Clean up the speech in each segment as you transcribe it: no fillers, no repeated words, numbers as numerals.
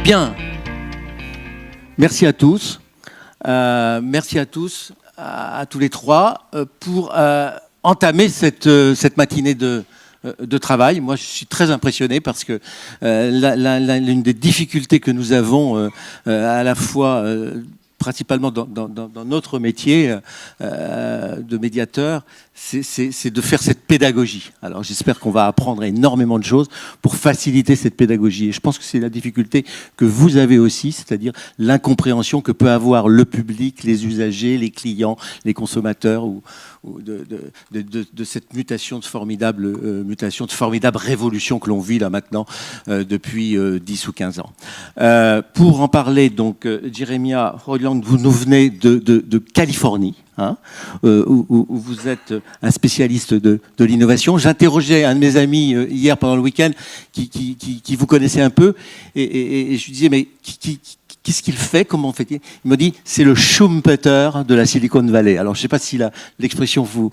Bien. Merci à tous. Merci à tous, à tous les trois, pour entamer cette matinée de travail. Moi, je suis très impressionné parce que l'une des difficultés que nous avons à la fois principalement dans notre métier de médiateur, c'est de faire cette pédagogie. Alors j'espère qu'on va apprendre énormément de choses pour faciliter cette pédagogie. Et je pense que c'est la difficulté que vous avez aussi, c'est-à-dire l'incompréhension que peut avoir le public, les usagers, les clients, les consommateurs, ou de cette mutation de formidable révolution que l'on vit là maintenant depuis 10 ou 15 ans. Pour en parler, donc, Jeremiah Hoyland, vous nous venez de Californie. Hein, où vous êtes un spécialiste de l'innovation. J'interrogeais un de mes amis hier pendant le week-end qui vous connaissait un peu et je lui disais mais qu'est-ce qu'il fait? Comment fait-il? Il me dit c'est le Schumpeter de la Silicon Valley. Alors je ne sais pas si l'expression vous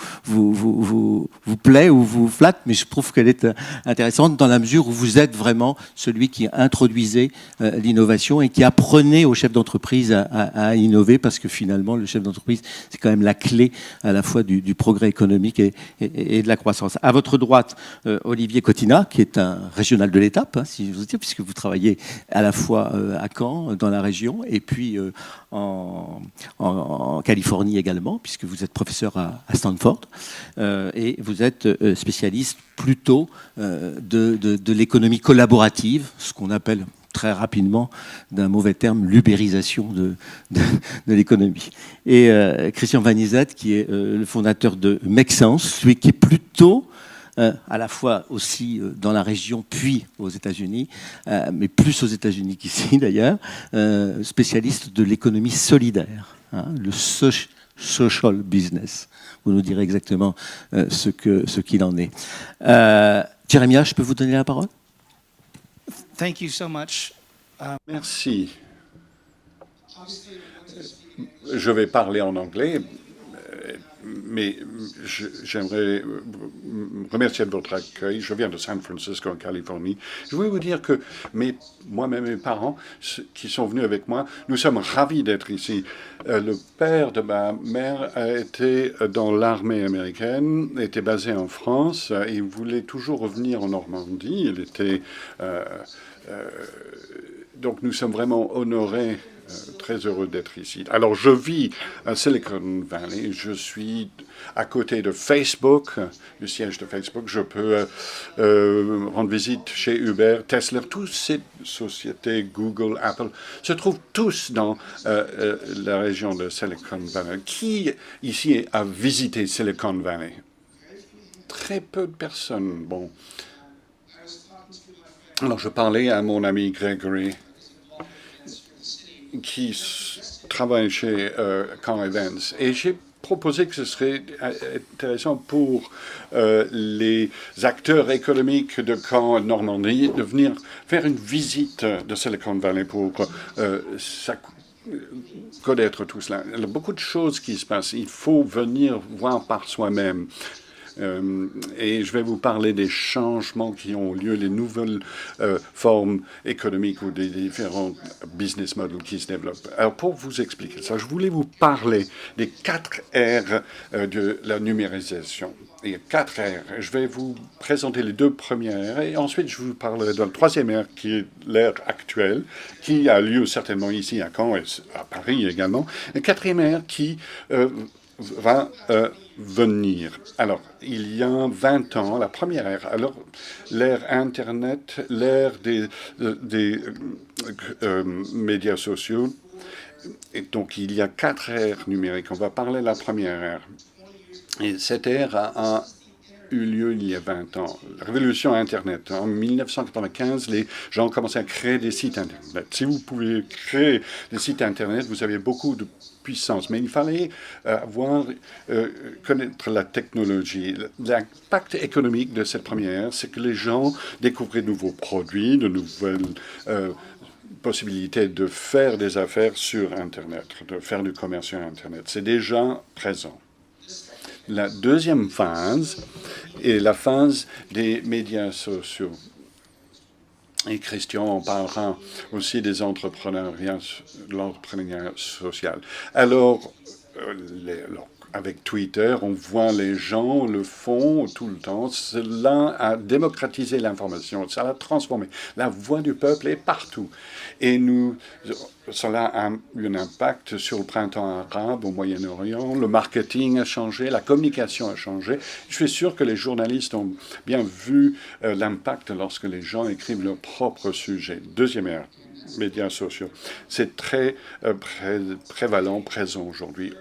plaît ou vous flatte, mais je trouve qu'elle est intéressante dans la mesure où vous êtes vraiment celui qui introduisait l'innovation et qui apprenait aux chefs d'entreprise à innover, parce que finalement le chef d'entreprise c'est quand même la clé à la fois du progrès économique et de la croissance. À votre droite, Olivier Cottina, qui est un régional de l'étape, hein, si je vous dis, puisque vous travaillez à la fois à Caen, dans la région, et puis en Californie également, puisque vous êtes professeur à Stanford, et vous êtes spécialiste plutôt de l'économie collaborative, ce qu'on appelle très rapidement, d'un mauvais terme, l'ubérisation de l'économie. Et Christian Vanizet, qui est le fondateur de Make Sense, celui qui est plutôt à la fois aussi dans la région, puis aux États-Unis, mais plus aux États-Unis qu'ici d'ailleurs, spécialiste de l'économie solidaire, hein, le social business. Vous nous direz exactement ce qu'il en est. Jeremiah, je peux vous donner la parole? Thank you so much. Merci. Je vais parler en anglais, mais j'aimerais remercier de votre accueil. Je viens de San Francisco, en Californie. Je voulais vous dire que moi-même et mes parents qui sont venus avec moi, nous sommes ravis d'être ici. Le père de ma mère a été dans l'armée américaine, était basé en France. Il voulait toujours revenir en Normandie. Il était... donc nous sommes vraiment honorés, très heureux d'être ici. Alors je vis à Silicon Valley, je suis à côté de Facebook, le siège de Facebook. Je peux rendre visite chez Uber, Tesla, toutes ces sociétés, Google, Apple, se trouvent tous dans la région de Silicon Valley. Qui ici a visité Silicon Valley? Très peu de personnes. Bon. Alors, je parlais à mon ami Gregory, qui travaille chez Caen Events, et j'ai proposé que ce serait intéressant pour les acteurs économiques de Caen, Normandie, de venir faire une visite de Silicon Valley pour connaître tout cela. Il y a beaucoup de choses qui se passent. Il faut venir voir par soi-même. Et je vais vous parler des changements qui ont lieu, les nouvelles formes économiques ou des différents business models qui se développent. Alors, pour vous expliquer ça, je voulais vous parler des 4 R de la numérisation. Il y a 4 R. Je vais vous présenter les 2 premières et ensuite je vous parlerai de la 3e R qui est l'ère actuelle, qui a lieu certainement ici à Caen et à Paris également. La 4e R qui va venir. Alors, il y a 20 ans, la première ère, alors l'ère Internet, l'ère des médias sociaux, et donc il y a 4 ères numériques. On va parler de la première ère. Et cette ère a eu lieu il y a 20 ans. La révolution Internet. En 1995, les gens ont commencé à créer des sites Internet. Si vous pouvez créer des sites Internet, vous avez beaucoup de puissance. Mais il fallait connaître la technologie. L'impact économique de cette première, c'est que les gens découvraient de nouveaux produits, de nouvelles possibilités de faire des affaires sur Internet, de faire du commerce sur Internet. C'est déjà présent. La deuxième phase est la phase des médias sociaux. Et Christian en parlera aussi de l'entrepreneuriat social. Alors, avec Twitter, on voit les gens le font tout le temps. Cela a démocratisé l'information, ça l'a transformé. La voix du peuple est partout. Et cela a eu un impact sur le printemps arabe au Moyen-Orient. Le marketing a changé, la communication a changé. Je suis sûr que les journalistes ont bien vu l'impact lorsque les gens écrivent leur propre sujet. Deuxième ère, médias sociaux. C'est très prévalent, présent aujourd'hui.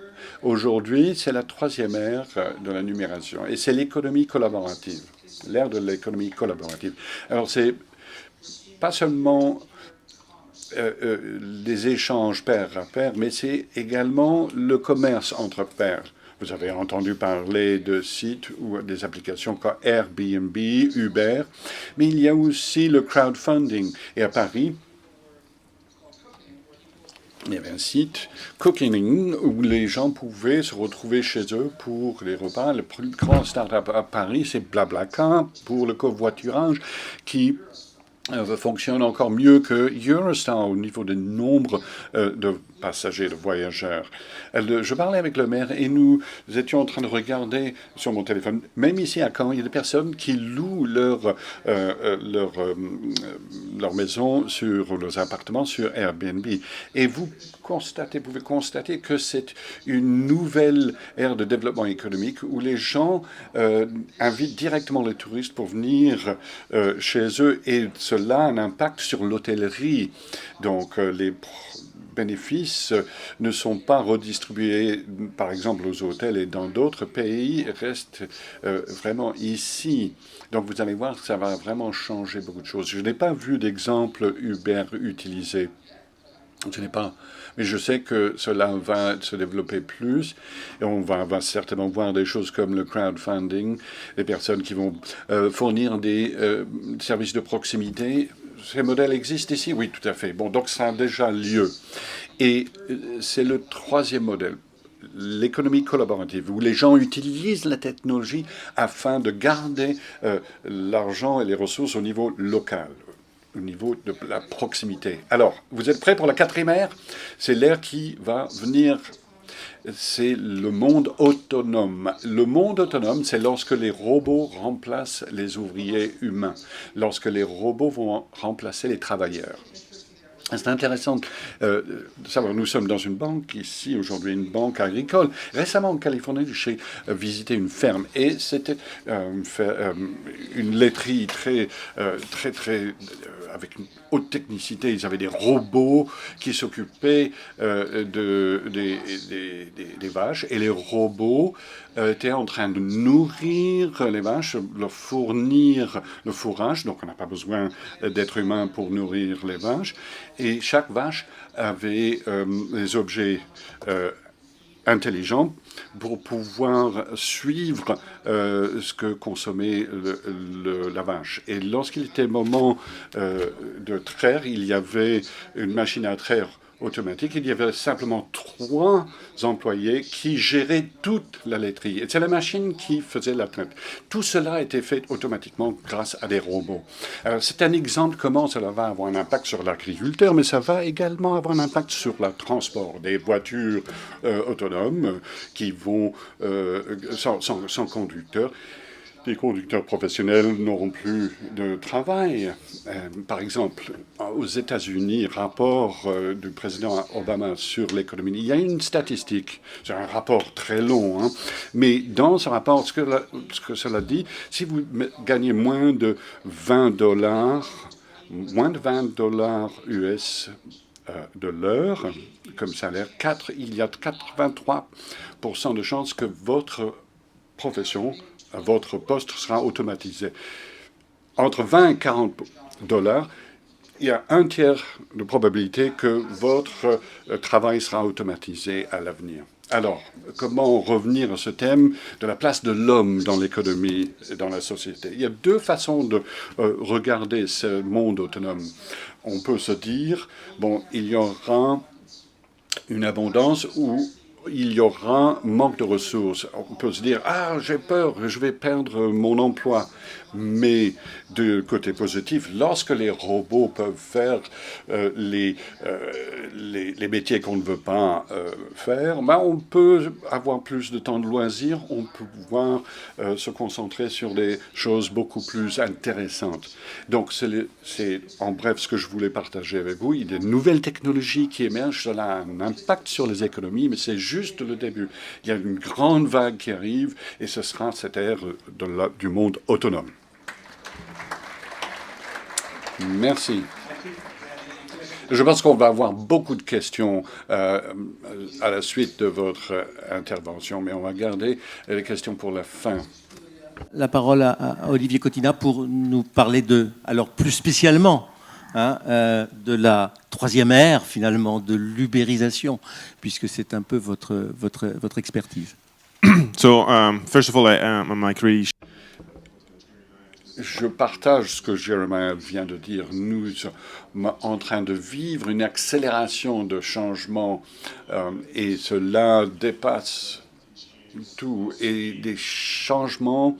Aujourd'hui, c'est la troisième ère de la numération et c'est l'économie collaborative, l'ère de l'économie collaborative. Alors, c'est pas seulement les échanges pair à pair, mais c'est également le commerce entre pairs. Vous avez entendu parler de sites ou des applications comme Airbnb, Uber, mais il y a aussi le crowdfunding. Et à Paris, il y avait un site, Cooking, où les gens pouvaient se retrouver chez eux pour les repas. Le plus grand start-up à Paris, c'est Blablacar pour le covoiturage qui fonctionne encore mieux que Eurostar au niveau du nombre de passagers, de voyageurs. Je parlais avec le maire et nous étions en train de regarder sur mon téléphone, même ici à Caen, il y a des personnes qui louent leur maison ou leurs appartements sur Airbnb. Et vous pouvez constater que c'est une nouvelle ère de développement économique où les gens invitent directement les touristes pour venir chez eux et cela a un impact sur l'hôtellerie. Donc les bénéfices ne sont pas redistribués, par exemple, aux hôtels et dans d'autres pays, restent vraiment ici. Donc, vous allez voir que ça va vraiment changer beaucoup de choses. Je n'ai pas vu d'exemple Uber utilisé. Je n'ai pas. Mais je sais que cela va se développer plus et on va certainement voir des choses comme le crowdfunding, les personnes qui vont fournir des services de proximité. Ces modèles existent ici? Oui, tout à fait. Bon, donc ça a déjà lieu. Et c'est le troisième modèle, l'économie collaborative, où les gens utilisent la technologie afin de garder l'argent et les ressources au niveau local, au niveau de la proximité. Alors, vous êtes prêts pour la quatrième ère? C'est l'ère qui va venir. C'est le monde autonome. Le monde autonome, c'est lorsque les robots remplacent les ouvriers humains, lorsque les robots vont remplacer les travailleurs. C'est intéressant de savoir, nous sommes dans une banque ici, aujourd'hui une banque agricole. Récemment en Californie, j'ai visité une ferme et c'était une laiterie très avec une haute technicité. Ils avaient des robots qui s'occupaient des vaches et les robots étaient en train de nourrir les vaches, leur fournir le fourrage. Donc on n'a pas besoin d'être humain pour nourrir les vaches. Et chaque vache avait des objets intelligents pour pouvoir suivre ce que consommait la vache. Et lorsqu'il était moment de traire, il y avait une machine à traire automatique. Il y avait simplement 3 employés qui géraient toute la laiterie. Et c'est la machine qui faisait la traite. Tout cela a été fait automatiquement grâce à des robots. Alors, c'est un exemple comment cela va avoir un impact sur l'agriculteur, mais ça va également avoir un impact sur le transport. Des voitures autonomes qui vont sans conducteur. Les conducteurs professionnels n'auront plus de travail. Par exemple, aux États-Unis, rapport du président Obama sur l'économie, il y a une statistique, c'est un rapport très long, hein, mais dans ce rapport, ce que cela dit, si vous gagnez moins de $20 US de l'heure comme salaire, il y a 83% de chances que votre profession, votre poste sera automatisé. Entre 20 et 40 $, il y a un tiers de probabilité que votre travail sera automatisé à l'avenir. Alors, comment revenir à ce thème de la place de l'homme dans l'économie et dans la société? Il y a 2 façons de regarder ce monde autonome. On peut se dire, bon, il y aura une abondance où il y aura un manque de ressources. On peut se dire, ah, j'ai peur, je vais perdre mon emploi. Mais de côté positif, lorsque les robots peuvent faire les métiers qu'on ne veut pas faire, ben on peut avoir plus de temps de loisirs, on peut pouvoir se concentrer sur des choses beaucoup plus intéressantes. Donc, c'est en bref ce que je voulais partager avec vous. Il y a des nouvelles technologies qui émergent, cela a un impact sur les économies, mais c'est juste le début. Il y a une grande vague qui arrive et ce sera cette ère du monde autonome. Merci. Je pense qu'on va avoir beaucoup de questions à la suite de votre intervention, mais on va garder les questions pour la fin. La parole à Olivier Cottina pour nous parler alors plus spécialement, de la troisième ère, finalement, de l'ubérisation, puisque c'est un peu votre expertise. So, first of all, I agree. Je partage ce que Jeremiah vient de dire. Nous sommes en train de vivre une accélération de changement et cela dépasse tout. Et des changements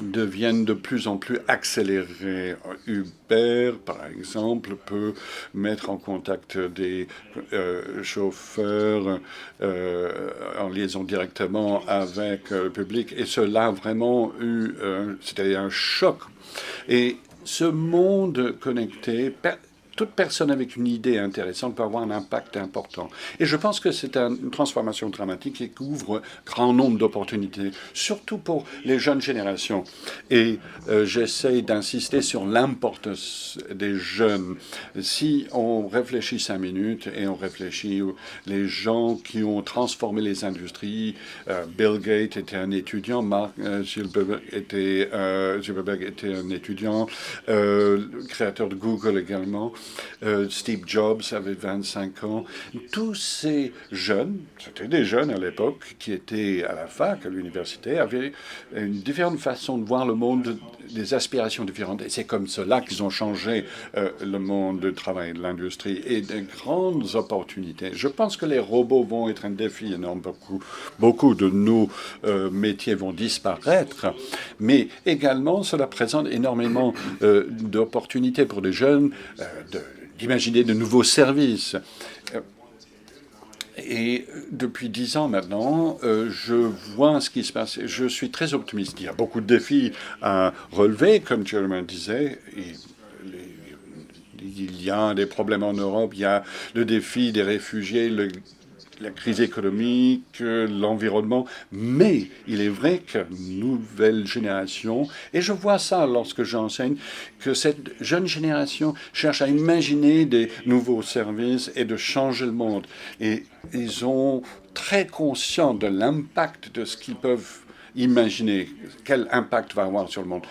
deviennent de plus en plus accélérés. Uber, par exemple, peut mettre en contact des chauffeurs en liaison directement avec le public. Et cela a vraiment c'était un choc. Et ce monde connecté, toute personne avec une idée intéressante peut avoir un impact important. Et je pense que c'est une transformation dramatique qui ouvre un grand nombre d'opportunités, surtout pour les jeunes générations. Et j'essaie d'insister sur l'importance des jeunes. Si on réfléchit 5 minutes et on réfléchit les gens qui ont transformé les industries, Bill Gates était un étudiant, Mark Zuckerberg était un étudiant, le créateur de Google également, Steve Jobs avait 25 ans. Tous ces jeunes, c'était des jeunes à l'époque, qui étaient à la fac, à l'université, avaient une différente façon de voir le monde, des aspirations différentes. Et c'est comme cela qu'ils ont changé le monde du travail, de l'industrie, et de grandes opportunités. Je pense que les robots vont être un défi énorme. Beaucoup de nos métiers vont disparaître, mais également cela présente énormément d'opportunités pour les jeunes d'imaginer de nouveaux services. Et depuis 10 ans maintenant, je vois ce qui se passe. Je suis très optimiste. Il y a beaucoup de défis à relever, comme Jeremy disait. Il y a des problèmes en Europe. Il y a le défi des réfugiés, la crise économique, l'environnement, mais il est vrai que nouvelle génération, et je vois ça lorsque j'enseigne, que cette jeune génération cherche à imaginer des nouveaux services et de changer le monde. Et ils sont très conscients de l'impact de ce qu'ils peuvent imaginer, quel impact va avoir sur le monde.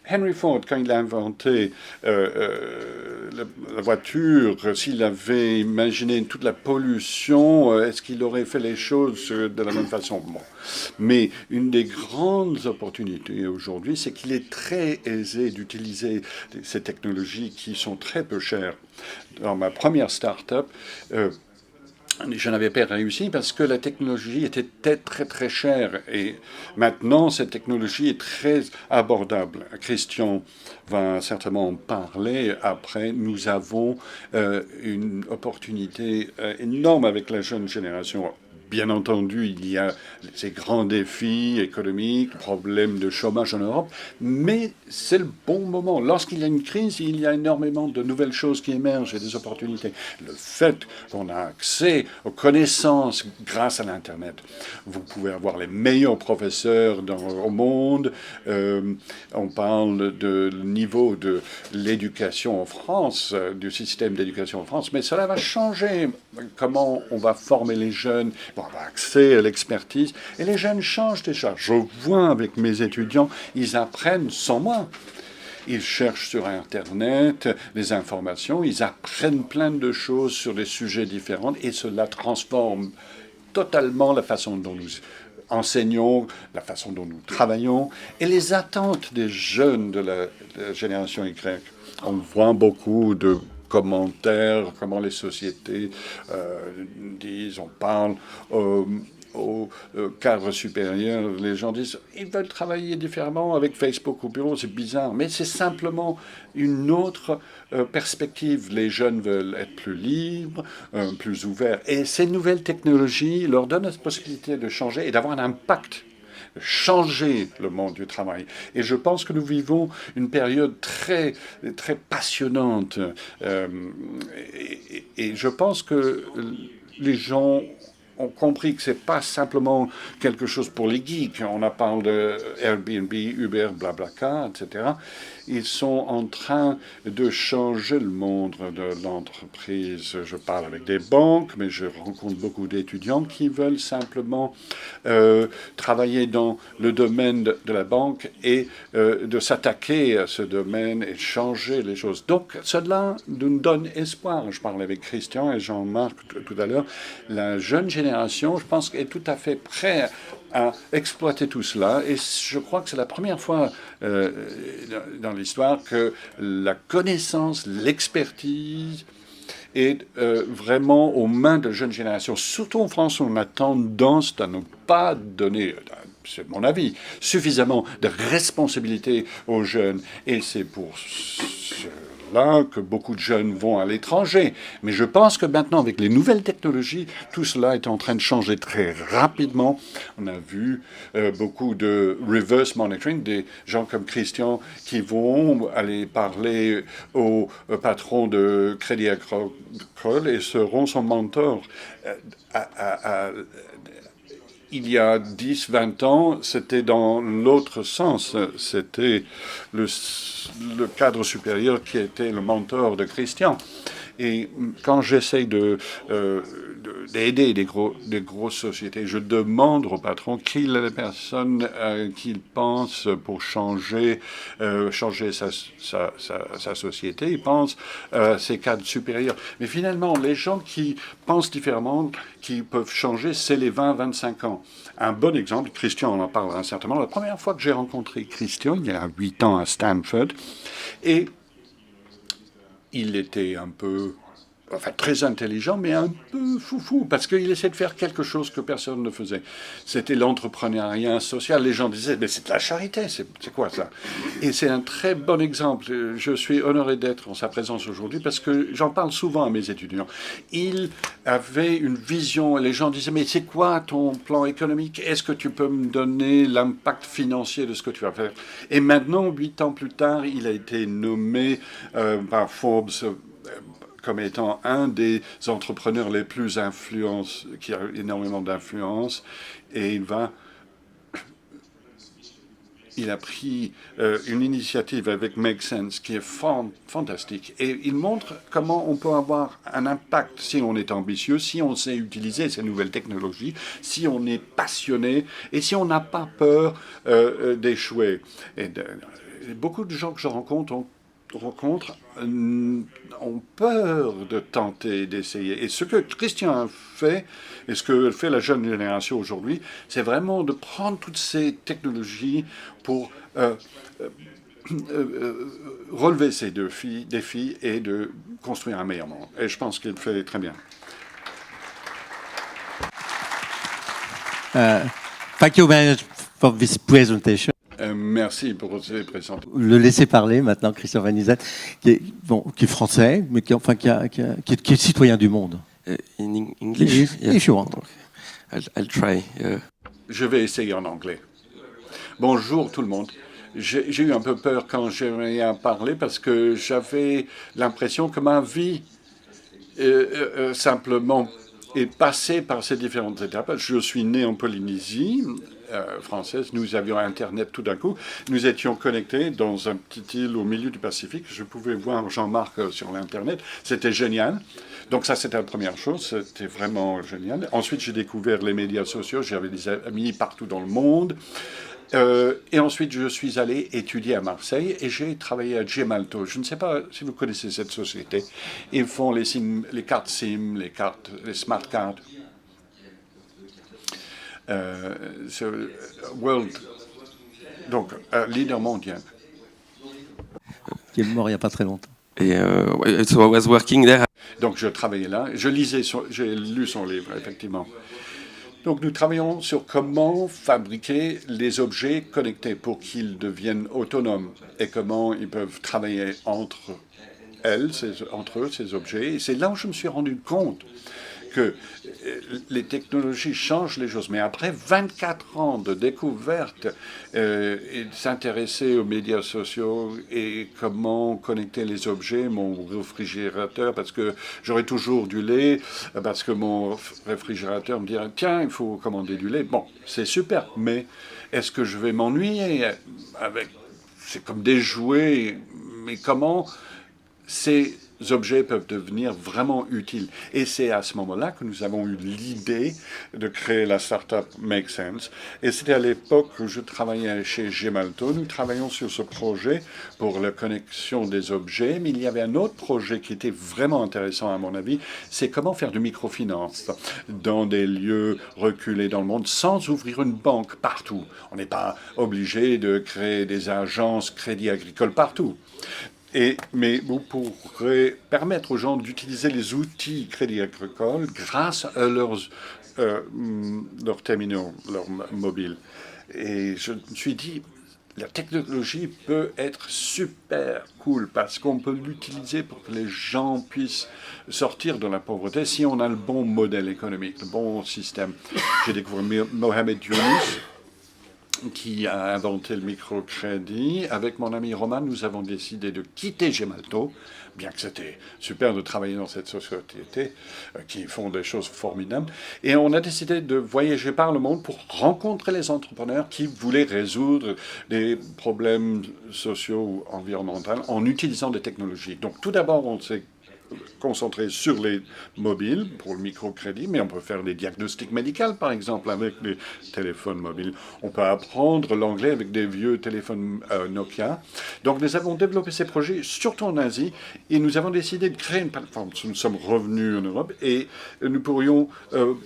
Henry Ford, quand il a inventé la voiture, s'il avait imaginé toute la pollution, est-ce qu'il aurait fait les choses de la même façon? Bon. Mais une des grandes opportunités aujourd'hui, c'est qu'il est très aisé d'utiliser ces technologies qui sont très peu chères. Dans ma première start-up, je n'avais pas réussi parce que la technologie était très, très chère. Et maintenant, cette technologie est très abordable. Christian va certainement en parler après. Nous avons une opportunité énorme avec la jeune génération. Bien entendu, il y a ces grands défis économiques, problèmes de chômage en Europe, mais c'est le bon moment. Lorsqu'il y a une crise, il y a énormément de nouvelles choses qui émergent et des opportunités. Le fait qu'on a accès aux connaissances grâce à l'Internet, vous pouvez avoir les meilleurs professeurs au monde. On parle du niveau de l'éducation en France, du système d'éducation en France, mais cela va changer. Comment on va former les jeunes? On va avoir accès à l'expertise. Et les jeunes changent déjà. Je vois avec mes étudiants, ils apprennent sans moi. Ils cherchent sur Internet des informations, ils apprennent plein de choses sur des sujets différents et cela transforme totalement la façon dont nous enseignons, la façon dont nous travaillons et les attentes des jeunes de la génération Y. On voit beaucoup de commentaires, comment les sociétés disent, on parle au cadre supérieur, les gens disent ils veulent travailler différemment avec Facebook au bureau, c'est bizarre, mais c'est simplement une autre perspective. Les jeunes veulent être plus libres, plus ouverts, et ces nouvelles technologies leur donnent la possibilité de changer et d'avoir un impact, de changer le monde du travail. Et je pense que nous vivons une période très, très passionnante, et je pense que les gens ont compris que c'est pas simplement quelque chose pour les geeks. On a parlé de Airbnb, Uber, Blablacar, etc. Ils sont en train de changer le monde de l'entreprise. Je parle avec des banques, mais je rencontre beaucoup d'étudiants qui veulent simplement travailler dans le domaine de la banque et de s'attaquer à ce domaine et changer les choses. Donc, cela nous donne espoir. Je parlais avec Christian et Jean-Marc tout à l'heure. La jeune génération, je pense, est tout à fait prête à exploiter tout cela. Et je crois que c'est la première fois dans l'histoire que la connaissance, l'expertise est vraiment aux mains de jeunes générations. Surtout en France, on a tendance à ne pas donner, c'est mon avis, suffisamment de responsabilité aux jeunes. Et c'est pour cela que beaucoup de jeunes vont à l'étranger. Mais je pense que maintenant, avec les nouvelles technologies, tout cela est en train de changer très rapidement. On a vu beaucoup de reverse monitoring, des gens comme Christian qui vont aller parler au patron de Crédit Agricole et seront son mentor. Il y a 10, 20 ans, c'était dans l'autre sens. C'était le cadre supérieur qui était le mentor de Christian. Et quand j'essaye d'aider des grosses sociétés, je demande au patron qui est la personne qu'il pense pour changer sa société. Il pense ses cadres supérieurs. Mais finalement, les gens qui pensent différemment, qui peuvent changer, c'est les 20-25 ans. Un bon exemple, Christian en parlera certainement. La première fois que j'ai rencontré Christian, il y a 8 ans à Stanford, et il était un peu, enfin très intelligent, mais un peu foufou, parce qu'il essaie de faire quelque chose que personne ne faisait. C'était l'entrepreneuriat social. Les gens disaient, mais c'est de la charité, c'est quoi ça? Et c'est un très bon exemple. Je suis honoré d'être en sa présence aujourd'hui, parce que j'en parle souvent à mes étudiants. Il avait une vision, et les gens disaient, mais c'est quoi ton plan économique? Est-ce que tu peux me donner l'impact financier de ce que tu vas faire? Et maintenant, 8 ans plus tard, il a été nommé par Forbes comme étant un des entrepreneurs les plus influents, qui a énormément d'influence, et il a pris une initiative avec Make Sense qui est fantastique. Et il montre comment on peut avoir un impact si on est ambitieux, si on sait utiliser ces nouvelles technologies, si on est passionné et si on n'a pas peur d'échouer. Et beaucoup de gens que je rencontre ont peur de tenter, d'essayer. Et ce que Christian a fait, et ce que fait la jeune génération aujourd'hui, c'est vraiment de prendre toutes ces technologies pour relever ces défis et de construire un meilleur monde. Et je pense qu'il le fait très bien. Thank you very much for this presentation. Merci pour ces présentations. Le laisser parler maintenant, Christian Van Isen, qui est français, mais qui est citoyen du monde. In English? If you want. I'll try. Je vais essayer en anglais. Bonjour tout le monde. J'ai eu un peu peur quand j'ai parlé parce que j'avais l'impression que ma vie simplement est passée par ces différentes étapes. Je suis né en Polynésie française. Nous avions Internet tout d'un coup. Nous étions connectés dans un petit île au milieu du Pacifique. Je pouvais voir Jean-Marc sur l'Internet. C'était génial. Donc ça, c'était la première chose. C'était vraiment génial. Ensuite, j'ai découvert les médias sociaux. J'avais des amis partout dans le monde. Et ensuite, je suis allé étudier à Marseille et j'ai travaillé à Gemalto. Je ne sais pas si vous connaissez cette société. Ils font les cartes SIM, les smart cards. Donc, leader mondial. Qui est mort il n'y a pas très longtemps. So I was working there. Donc je travaillais là, j'ai lu son livre, effectivement. Donc nous travaillons sur comment fabriquer les objets connectés pour qu'ils deviennent autonomes et comment ils peuvent travailler entre eux, ces objets. Et c'est là où je me suis rendu compte que les technologies changent les choses. Mais après 24 ans de découverte et de s'intéresser aux médias sociaux et comment connecter les objets, mon réfrigérateur, parce que j'aurai toujours du lait, parce que mon réfrigérateur me dirait, tiens, il faut commander du lait. Bon, c'est super, mais est-ce que je vais m'ennuyer avec... C'est comme des jouets, mais comment ces objets peuvent devenir vraiment utiles. Et c'est à ce moment-là que nous avons eu l'idée de créer la start-up Make Sense. Et c'était à l'époque où je travaillais chez Gemalto. Nous travaillions sur ce projet pour la connexion des objets, mais il y avait un autre projet qui était vraiment intéressant à mon avis, c'est comment faire du microfinance dans des lieux reculés dans le monde sans ouvrir une banque partout. On n'est pas obligé de créer des agences crédit agricole partout. Mais vous pourrez permettre aux gens d'utiliser les outils Crédit Agricole grâce à leurs terminaux, leurs mobiles. Et je me suis dit, la technologie peut être super cool parce qu'on peut l'utiliser pour que les gens puissent sortir de la pauvreté si on a le bon modèle économique, le bon système. J'ai découvert Mohamed Younous, qui a inventé le microcrédit. Avec mon ami Roman, nous avons décidé de quitter Gemalto, bien que c'était super de travailler dans cette société qui font des choses formidables. Et on a décidé de voyager par le monde pour rencontrer les entrepreneurs qui voulaient résoudre des problèmes sociaux ou environnementaux en utilisant des technologies. Donc tout d'abord, on s'est concentré sur les mobiles pour le microcrédit, mais on peut faire des diagnostics médicaux, par exemple, avec les téléphones mobiles. On peut apprendre l'anglais avec des vieux téléphones Nokia. Donc, nous avons développé ces projets, surtout en Asie, et nous avons décidé de créer une plateforme. Nous sommes revenus en Europe et nous pourrions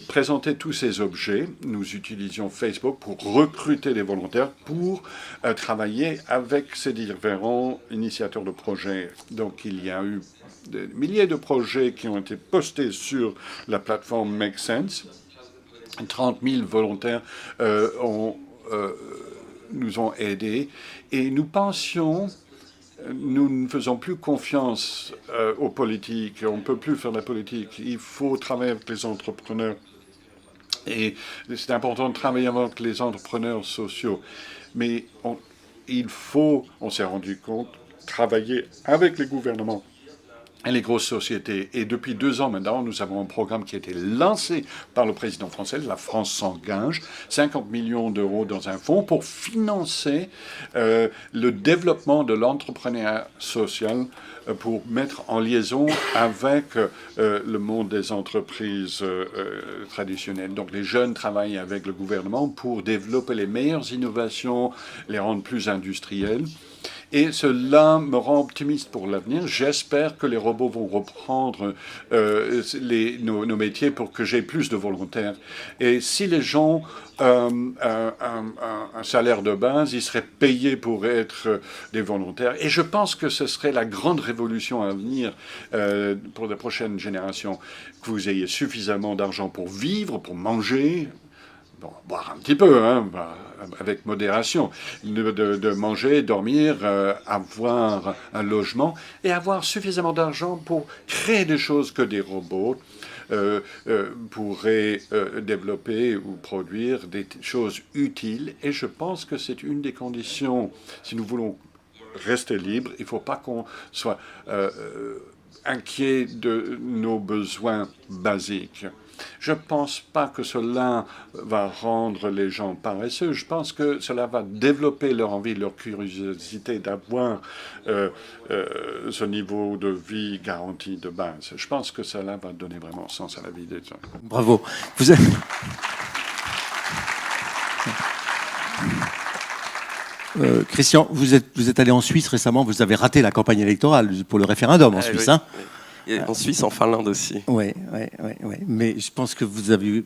présenter tous ces objets. Nous utilisions Facebook pour recruter des volontaires pour travailler avec ces différents initiateurs de projets. Donc, il y a eu des milliers de projets qui ont été postés sur la plateforme Make Sense. 30 000 volontaires nous ont aidés. Et nous pensions, nous ne faisons plus confiance aux politiques. On ne peut plus faire de la politique. Il faut travailler avec les entrepreneurs. Et c'est important de travailler avec les entrepreneurs sociaux. Mais on s'est rendu compte, travailler avec les gouvernements et les grosses sociétés. Et depuis 2 ans maintenant, nous avons un programme qui a été lancé par le président français. La France s'engage 50 millions d'euros dans un fonds pour financer le développement de l'entrepreneuriat social pour mettre en liaison avec le monde des entreprises traditionnelles. Donc les jeunes travaillent avec le gouvernement pour développer les meilleures innovations, les rendre plus industrielles. Et cela me rend optimiste pour l'avenir. J'espère que les robots vont reprendre nos métiers pour que j'ai plus de volontaires. Et si les gens ont un salaire de base, ils seraient payés pour être des volontaires. Et je pense que ce serait la grande révolution à venir pour les prochaines générations. Que vous ayez suffisamment d'argent pour vivre, pour manger. Bon, boire un petit peu, hein, avec modération, de manger, dormir, avoir un logement et avoir suffisamment d'argent pour créer des choses que des robots pourraient développer ou produire des choses utiles. Et je pense que c'est une des conditions, si nous voulons rester libres, il ne faut pas qu'on soit inquiet de nos besoins basiques. Je ne pense pas que cela va rendre les gens paresseux. Je pense que cela va développer leur envie, leur curiosité d'avoir ce niveau de vie garanti de base. Je pense que cela va donner vraiment sens à la vie des gens. Bravo. Vous êtes... Christian, vous êtes allé en Suisse récemment, vous avez raté la campagne électorale pour le référendum en Suisse. Oui. Hein. Et en Suisse, en Finlande aussi. Oui, mais je pense que vous avez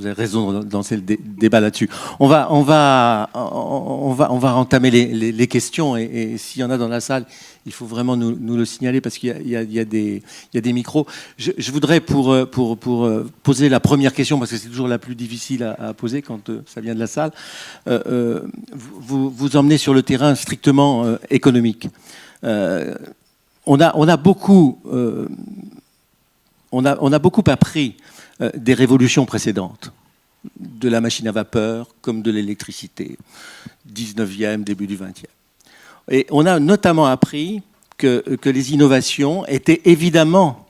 raison de lancer le débat là-dessus. On va entamer les questions et s'il y en a dans la salle, il faut vraiment nous le signaler parce qu'il y a des micros. Je voudrais pour poser la première question, parce que c'est toujours la plus difficile à poser quand ça vient de la salle, vous emmenez sur le terrain strictement économique. On a beaucoup appris des révolutions précédentes, de la machine à vapeur comme de l'électricité, 19e, début du 20e. Et on a notamment appris que les innovations étaient évidemment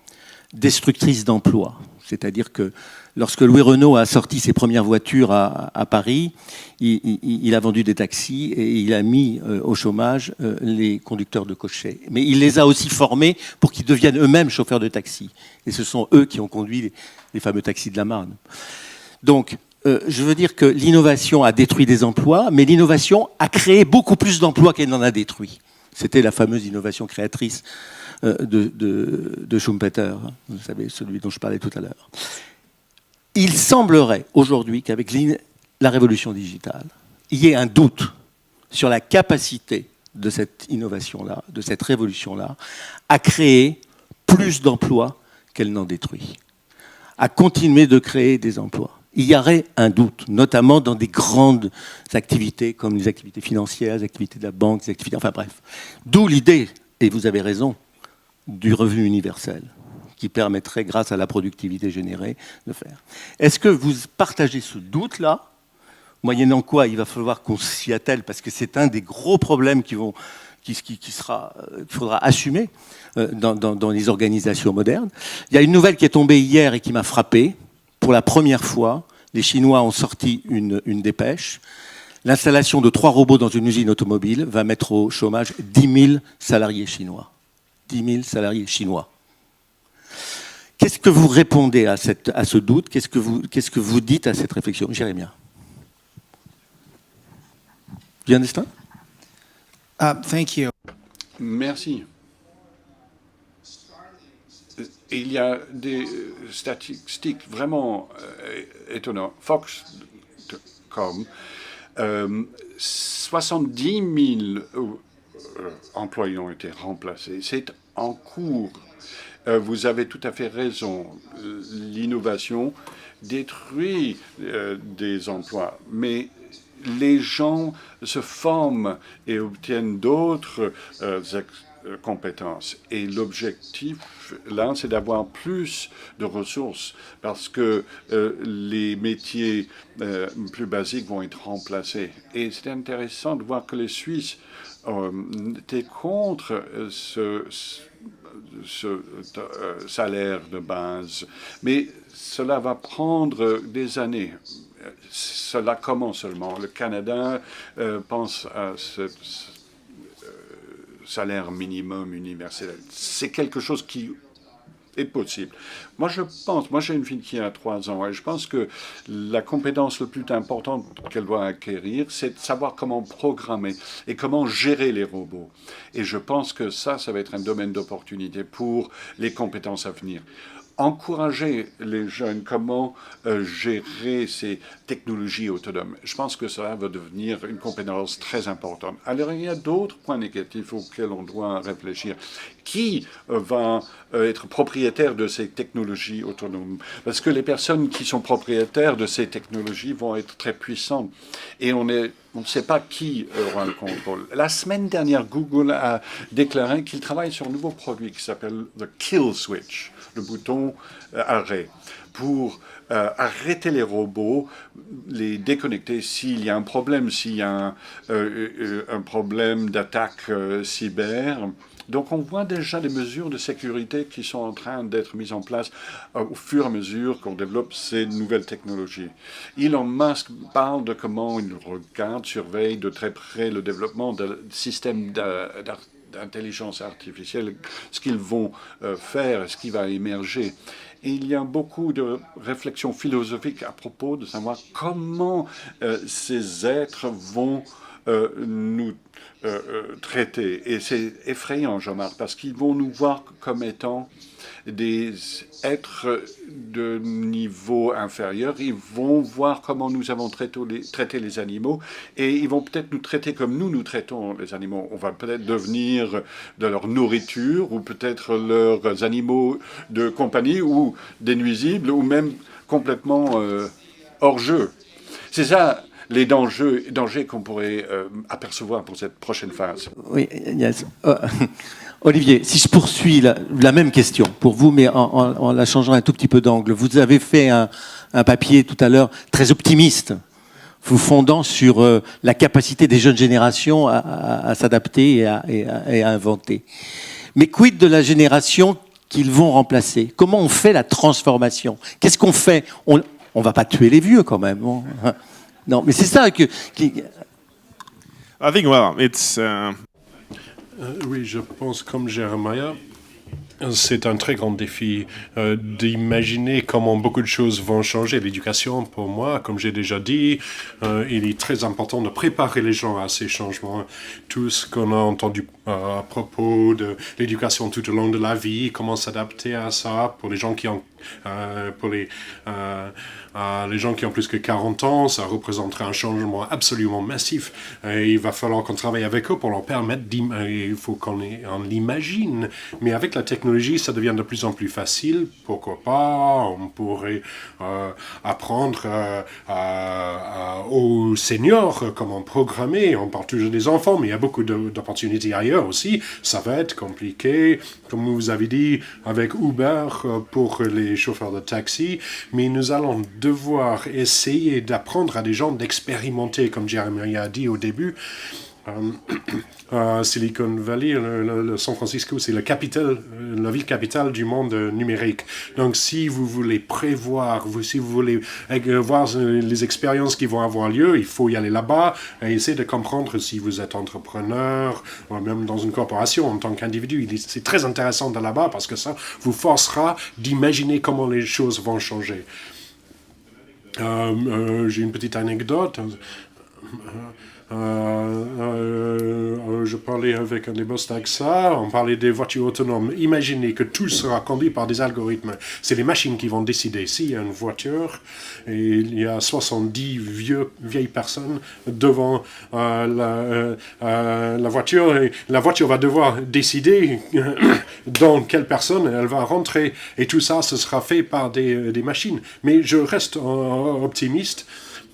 destructrices d'emplois. C'est-à-dire que lorsque Louis Renault a sorti ses premières voitures à Paris, il a vendu des taxis et il a mis au chômage les conducteurs de cocher. Mais il les a aussi formés pour qu'ils deviennent eux-mêmes chauffeurs de taxi. Et ce sont eux qui ont conduit les fameux taxis de la Marne. Donc, je veux dire que l'innovation a détruit des emplois, mais l'innovation a créé beaucoup plus d'emplois qu'elle n'en a détruit. C'était la fameuse innovation créatrice de Schumpeter, vous savez, celui dont je parlais tout à l'heure. Il semblerait aujourd'hui qu'avec la révolution digitale, il y ait un doute sur la capacité de cette innovation-là, de cette révolution-là, à créer plus d'emplois qu'elle n'en détruit, à continuer de créer des emplois. Il y aurait un doute, notamment dans des grandes activités comme les activités financières, les activités de la banque, les activités, enfin bref. D'où l'idée, et vous avez raison, du revenu universel, qui permettrait, grâce à la productivité générée, de faire. Est-ce que vous partagez ce doute-là, moyennant quoi il va falloir qu'on s'y attelle, parce que c'est un des gros problèmes qu'il faudra assumer dans les organisations modernes. Il y a une nouvelle qui est tombée hier et qui m'a frappé. Pour la première fois, les Chinois ont sorti une dépêche. L'installation de 3 robots dans une usine automobile va mettre au chômage 10 000 salariés chinois. 10 000 salariés chinois. Qu'est-ce que vous répondez à ce doute? Qu'est-ce que vous dites à cette réflexion? Jérémie. You understand? Thank you. Merci. Il y a des statistiques vraiment étonnantes. Fox.com, 70 000 employés ont été remplacés. C'est en cours. Vous avez tout à fait raison. L'innovation détruit des emplois, mais les gens se forment et obtiennent d'autres compétences. Et l'objectif, là, c'est d'avoir plus de ressources parce que les métiers plus basiques vont être remplacés. Et c'est intéressant de voir que les Suisses étaient contre ce salaire de base. Mais cela va prendre des années. Cela commence seulement. Le Canada pense à ce salaire minimum universel. C'est quelque chose qui est possible. Moi, j'ai une fille qui a 3 ans et je pense que la compétence la plus importante qu'elle doit acquérir, c'est de savoir comment programmer et comment gérer les robots. Et je pense que ça va être un domaine d'opportunité pour les compétences à venir. Encourager les jeunes, comment gérer ces technologies autonomes. Je pense que cela va devenir une compétence très importante. Alors, il y a d'autres points négatifs auxquels on doit réfléchir. Qui va être propriétaire de ces technologies autonomes? Parce que les personnes qui sont propriétaires de ces technologies vont être très puissantes. Et on ne sait pas qui aura le contrôle. La semaine dernière, Google a déclaré qu'il travaille sur un nouveau produit qui s'appelle the Kill Switch, le bouton arrêt, pour arrêter les robots, les déconnecter s'il y a un problème, s'il y a un problème d'attaque cyber. Donc on voit déjà des mesures de sécurité qui sont en train d'être mises en place au fur et à mesure qu'on développe ces nouvelles technologies. Elon Musk parle de comment il regarde, surveille de très près le développement de systèmes d'intelligence artificielle, ce qu'ils vont faire, ce qui va émerger. Et il y a beaucoup de réflexions philosophiques à propos de savoir comment ces êtres vont nous traiter. Et c'est effrayant, Jean-Marc, parce qu'ils vont nous voir comme étant des êtres de niveau inférieur. Ils vont voir comment nous avons traité les animaux et ils vont peut-être nous traiter comme nous traitons les animaux. On va peut-être devenir de leur nourriture ou peut-être leurs animaux de compagnie ou des nuisibles ou même complètement hors jeu. C'est ça les dangers qu'on pourrait apercevoir pour cette prochaine phase. Oui, Agnès. Olivier, si je poursuis la même question pour vous, mais en la changeant un tout petit peu d'angle. Vous avez fait un papier tout à l'heure très optimiste, vous fondant sur la capacité des jeunes générations à s'adapter et à inventer. Mais quid de la génération qu'ils vont remplacer? Comment on fait la transformation? Qu'est-ce qu'on fait? On va pas tuer les vieux quand même. Non, mais c'est ça que... I think, well, it's... Oui, je pense comme Jeremiah, c'est un très grand défi d'imaginer comment beaucoup de choses vont changer. L'éducation, pour moi, comme j'ai déjà dit, il est très important de préparer les gens à ces changements. Tout ce qu'on a entendu à propos de l'éducation tout au long de la vie, comment s'adapter à ça pour les gens qui ont les gens qui ont plus que 40 ans, ça représenterait un changement absolument massif. Et il va falloir qu'on travaille avec eux pour leur permettre il faut qu'on l'imagine. Mais avec la technologie, ça devient de plus en plus facile. Pourquoi pas? On pourrait apprendre aux seniors comment programmer. On parle toujours des enfants, mais il y a beaucoup d'opportunités ailleurs aussi. Ça va être compliqué, comme vous avez dit, avec Uber pour les chauffeurs de taxi, mais nous allons devoir essayer d'apprendre à des gens d'expérimenter, comme Jeremy a dit au début. Silicon Valley, le San Francisco, c'est la ville capitale du monde numérique. Donc, si vous voulez prévoir, si vous voulez voir les expériences qui vont avoir lieu, il faut y aller là-bas et essayer de comprendre si vous êtes entrepreneur, ou même dans une corporation en tant qu'individu. C'est très intéressant de là-bas parce que ça vous forcera d'imaginer comment les choses vont changer. J'ai une petite anecdote. Je parlais avec un des boss d'AXA, on parlait des voitures autonomes. Imaginez que tout sera conduit par des algorithmes. C'est les machines qui vont décider. S'il y a une voiture et il y a 70 vieilles personnes devant la voiture, et la voiture va devoir décider dans quelle personne elle va rentrer. Et tout ça, ce sera fait par des machines. Mais je reste optimiste.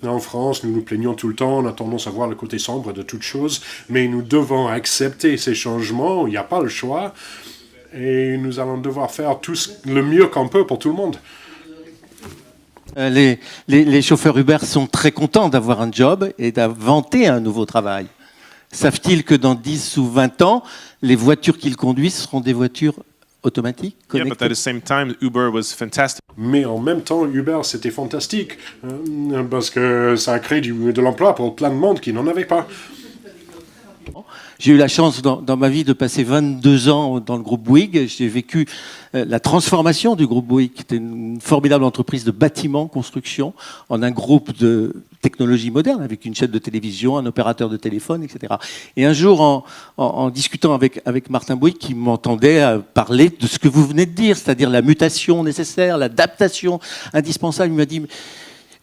En France, nous nous plaignons tout le temps, on a tendance à voir le côté sombre de toute chose, mais nous devons accepter ces changements, il n'y a pas le choix, et nous allons devoir faire le mieux qu'on peut pour tout le monde. Les chauffeurs Uber sont très contents d'avoir un job et d'inventer un nouveau travail. Savent-ils que dans 10 ou 20 ans, les voitures qu'ils conduisent seront des voitures automatiques, yeah, but at the same time, Uber was fantastic. Mais en même temps, Uber, c'était fantastique, parce que ça a créé de l'emploi pour plein de monde qui n'en avait pas. J'ai eu la chance dans ma vie de passer 22 ans dans le groupe Bouygues. J'ai vécu la transformation du groupe Bouygues, qui était une formidable entreprise de bâtiment, construction, en un groupe de technologie moderne, avec une chaîne de télévision, un opérateur de téléphone, etc. Et un jour, en discutant avec Martin Bouygues, qui m'entendait parler de ce que vous venez de dire, c'est-à-dire la mutation nécessaire, l'adaptation indispensable, il m'a dit...